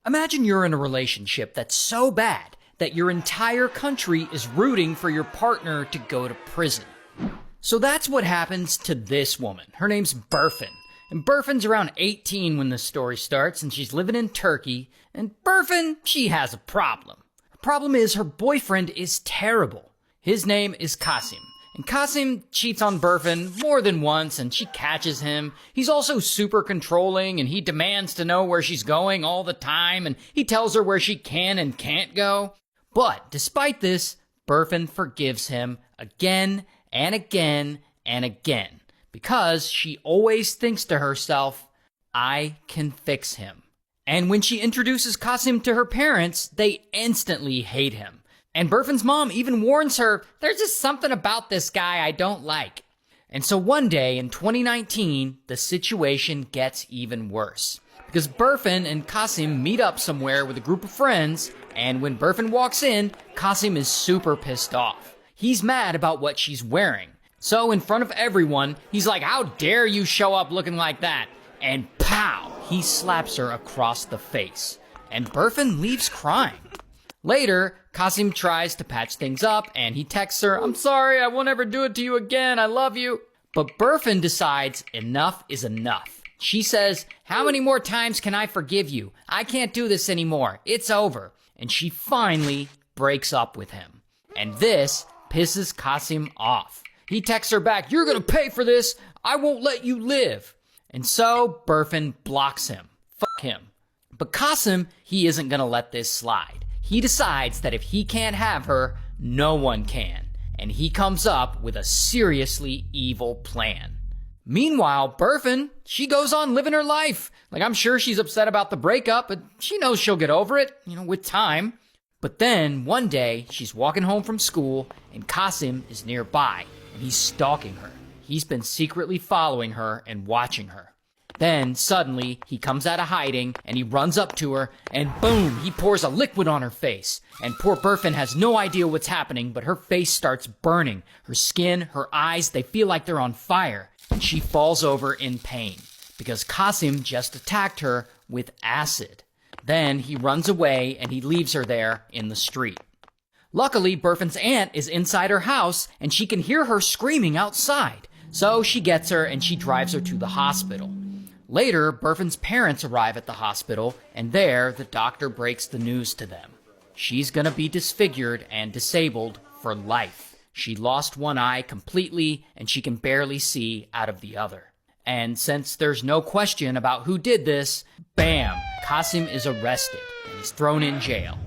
Imagine you're in a relationship that's so bad that your entire country is rooting for your partner to go to prison. So that's what happens to this woman. Her name's Berfin. And Berfin's around 18 when the story starts, and she's living in Turkey. And Berfin, she has a problem. The problem is her boyfriend is terrible. His name is Kasim. And Kasim cheats on Berfin more than once, and she catches him. He's also super controlling, and he demands to know where she's going all the time, and he tells her where she can and can't go. But despite this, Berfin forgives him again and again and again, because she always thinks to herself, I can fix him. And when she introduces Kasim to her parents, they instantly hate him. And Berfin's mom even warns her, there's just something about this guy I don't like. And so one day in 2019, the situation gets even worse. Because Berfin and Kasim meet up somewhere with a group of friends, and when Berfin walks in, Kasim is super pissed off. He's mad about what she's wearing. So in front of everyone, he's like, how dare you show up looking like that? And pow! He slaps her across the face. And Berfin leaves crying. Later, Kasim tries to patch things up, and he texts her, I'm sorry, I won't ever do it to you again, I love you. But Berfin decides enough is enough. She says, how many more times can I forgive you? I can't do this anymore. It's over. And she finally breaks up with him. And this pisses Kasim off. He texts her back, you're gonna pay for this. I won't let you live. And so Berfin blocks him. Fuck him. But Kasim, he isn't gonna let this slide. He decides that if he can't have her, no one can. And he comes up with a seriously evil plan. Meanwhile, Berfin, she goes on living her life. Like, I'm sure she's upset about the breakup, but she knows she'll get over it, with time. But then, one day, she's walking home from school, and Kasim is nearby, and he's stalking her. He's been secretly following her and watching her. Then, suddenly, he comes out of hiding, and he runs up to her, and boom, he pours a liquid on her face. And poor Berfin has no idea what's happening, but her face starts burning. Her skin, her eyes, they feel like they're on fire. And she falls over in pain, because Kasim just attacked her with acid. Then he runs away, and he leaves her there in the street. Luckily, Berfin's aunt is inside her house, and she can hear her screaming outside. So she gets her, and she drives her to the hospital. Later, Berfin's parents arrive at the hospital, and there, the doctor breaks the news to them. She's gonna be disfigured and disabled for life. She lost one eye completely, and she can barely see out of the other. And since there's no question about who did this, bam, Kasim is arrested, and he's thrown in jail.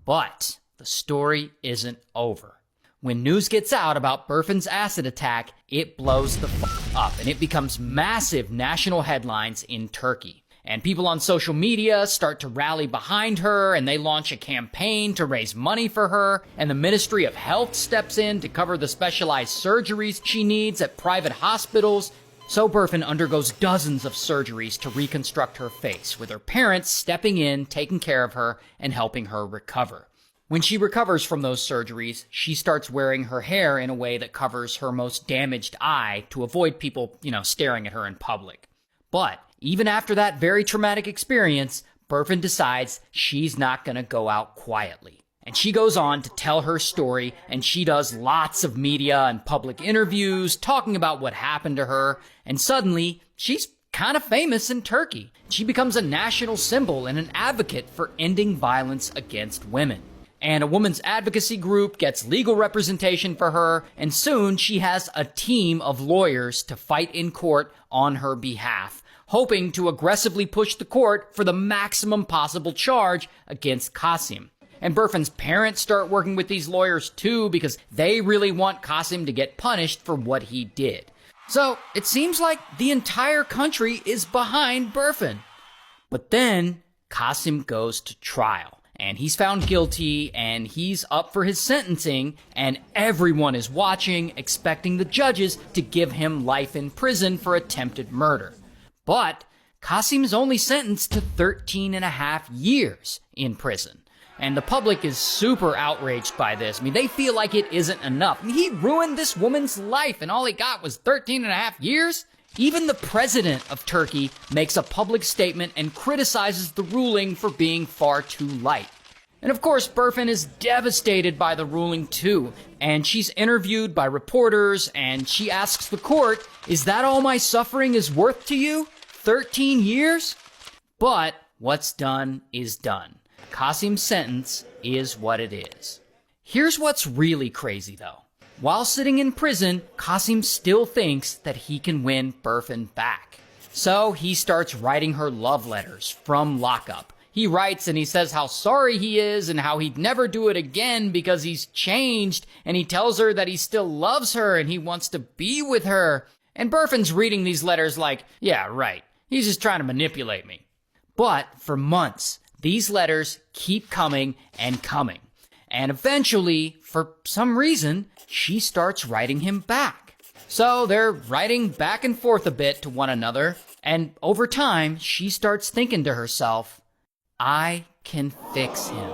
But the story isn't over. When news gets out about Berfin's acid attack, it blows the f*** up, and it becomes massive national headlines in Turkey. And people on social media start to rally behind her, and they launch a campaign to raise money for her, and the Ministry of Health steps in to cover the specialized surgeries she needs at private hospitals. So Berfin undergoes dozens of surgeries to reconstruct her face, with her parents stepping in, taking care of her, and helping her recover. When she recovers from those surgeries, she starts wearing her hair in a way that covers her most damaged eye to avoid people, staring at her in public. But even after that very traumatic experience, Berfin decides she's not going to go out quietly. And she goes on to tell her story, and she does lots of media and public interviews talking about what happened to her, and suddenly, she's kind of famous in Turkey. She becomes a national symbol and an advocate for ending violence against women. And a women's advocacy group gets legal representation for her, and soon she has a team of lawyers to fight in court on her behalf, hoping to aggressively push the court for the maximum possible charge against Kasim. And Berfin's parents start working with these lawyers too, because they really want Kasim to get punished for what he did. So it seems like the entire country is behind Berfin. But then Kasim goes to trial. And he's found guilty, and he's up for his sentencing, and everyone is watching, expecting the judges to give him life in prison for attempted murder. But Kasim is only sentenced to 13 and a half years in prison. And the public is super outraged by this. They feel like it isn't enough. He ruined this woman's life, and all he got was 13 and a half years? Even the president of Turkey makes a public statement and criticizes the ruling for being far too light. And of course, Berfin is devastated by the ruling too, and she's interviewed by reporters, and she asks the court, "Is that all my suffering is worth to you? 13 years? But what's done is done. Qasim's sentence is what it is. Here's what's really crazy though. While sitting in prison, Qasim still thinks that he can win Berfin back. So he starts writing her love letters from lockup. He writes and he says how sorry he is and how he'd never do it again because he's changed, and he tells her that he still loves her and he wants to be with her. And Berfin's reading these letters like, yeah, right, he's just trying to manipulate me. But for months, these letters keep coming and coming. And eventually, for some reason, she starts writing him back. So they're writing back and forth a bit to one another, and over time, she starts thinking to herself, I can fix him.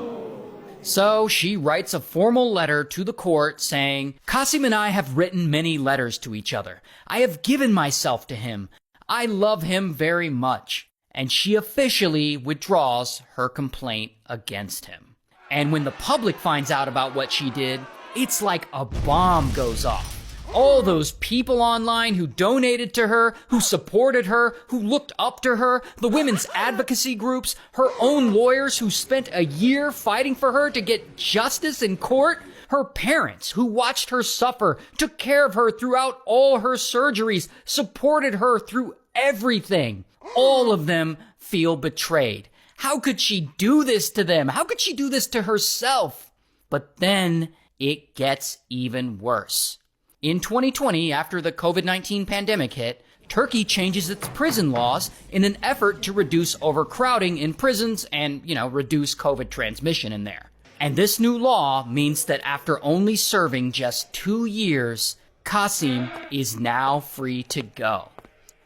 So she writes a formal letter to the court saying, Qasim and I have written many letters to each other. I have given myself to him. I love him very much. And she officially withdraws her complaint against him. And when the public finds out about what she did, it's like a bomb goes off. All those people online who donated to her, who supported her, who looked up to her, the women's advocacy groups, her own lawyers who spent a year fighting for her to get justice in court, her parents who watched her suffer, took care of her throughout all her surgeries, supported her through everything. All of them feel betrayed. How could she do this to them? How could she do this to herself? But then it gets even worse. In 2020, after the COVID-19 pandemic hit, Turkey changes its prison laws in an effort to reduce overcrowding in prisons and, reduce COVID transmission in there. And this new law means that after only serving just 2 years, Qasim is now free to go.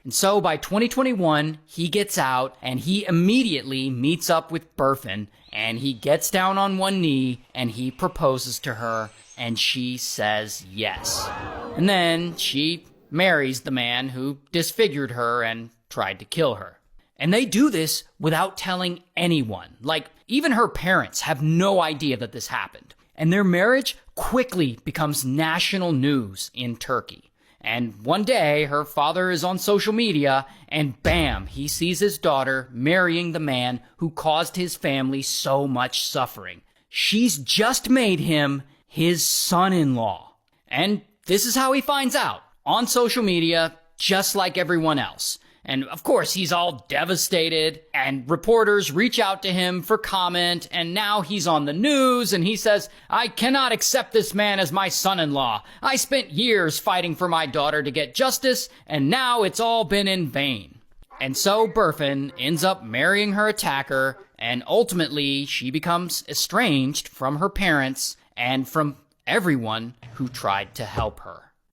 And so by 2021, he gets out and he immediately meets up with Berfin, and he gets down on one knee and he proposes to her, and she says yes. And then she marries the man who disfigured her and tried to kill her. And they do this without telling anyone. Like, even her parents have no idea that this happened. And their marriage quickly becomes national news in Turkey. And one day, her father is on social media, and bam, he sees his daughter marrying the man who caused his family so much suffering. She's just made him his son-in-law. And this is how he finds out, on social media, just like everyone else. And of course, he's all devastated, and reporters reach out to him for comment, and now he's on the news, and he says, I cannot accept this man as my son-in-law. I spent years fighting for my daughter to get justice, and now it's all been in vain. And so Berfin ends up marrying her attacker, and ultimately she becomes estranged from her parents and from everyone who tried to help her.